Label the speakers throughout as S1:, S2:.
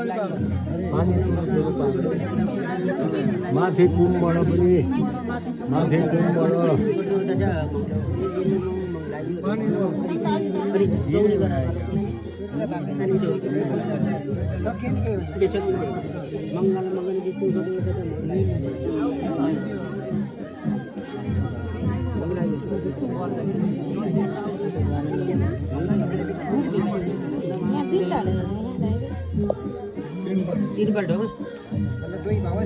S1: पानी माथि कुमबाट पनि माथि कुमबाट
S2: तीन पल्ट हो दुई भावा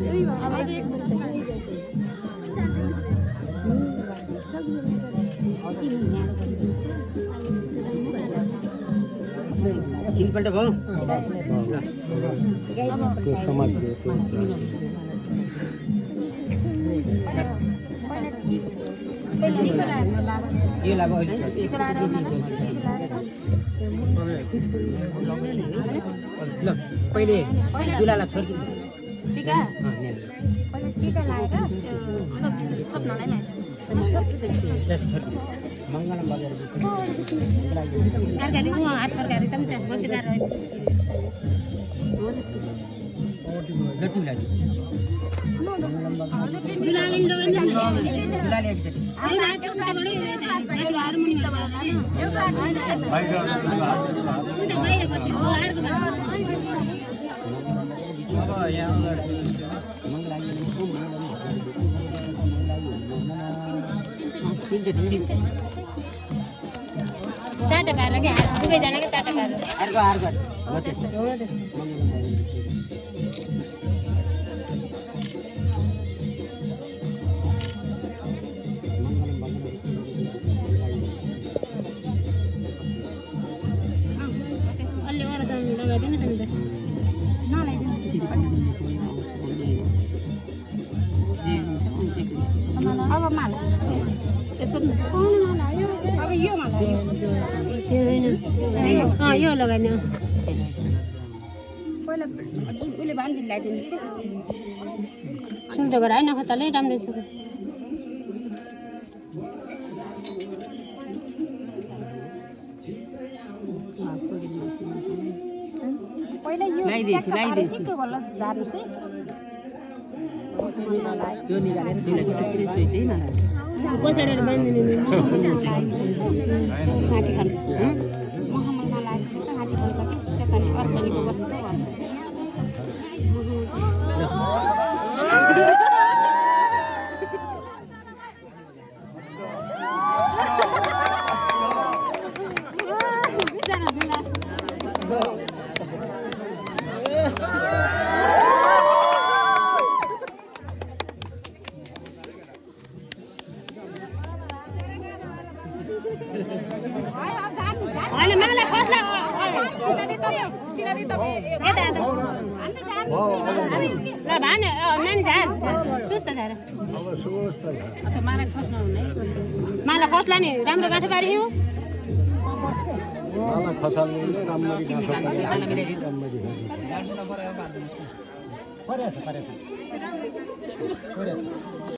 S2: तीन पल्ट भयो
S1: त्यो समाज
S2: ये लाग्यो ल पहिले दुलालाई छोड्दिनु
S3: टीका पहिले टीका लाएर सब नलाइ
S2: मङ्गलम बगेर
S3: तरकारी उहाँ हात तरकारी चाहिँ मन्दिर रह्यो
S2: लट्टु लाग्यो
S3: दुलाले
S2: दुलाले एकचोटि
S3: साटा खाएर के दुवैजनाकै साटा खाएर
S2: अर्को अर्को हो त्यस्तो
S3: अलि अरूसँग लगाइदिनुहोस् नि त नलाइदिनु अब माला यसको अब यो माला यो लगाइदिनु पहिला उसले भान्जी लगाइदिनु सुन्टो गरेर होइन खसालै राम्रो छ पहिला यो लाइदिएछु के होला झार्नुस् है
S2: त्यो निकालेर त्यसलाई
S3: पछाडेर बाँधिदिनु घाँटी खान्छ मखमलमा लागेको घाँटी खान्छ कि चेतनी अर्चनीको कस्तो भन्छ होइन मलाई खस्ला ल भान नानी झार सुस्त झार माला खस्ला नि राम्रो गाठो बारी हो
S1: माला खसाल्ने राम्ररी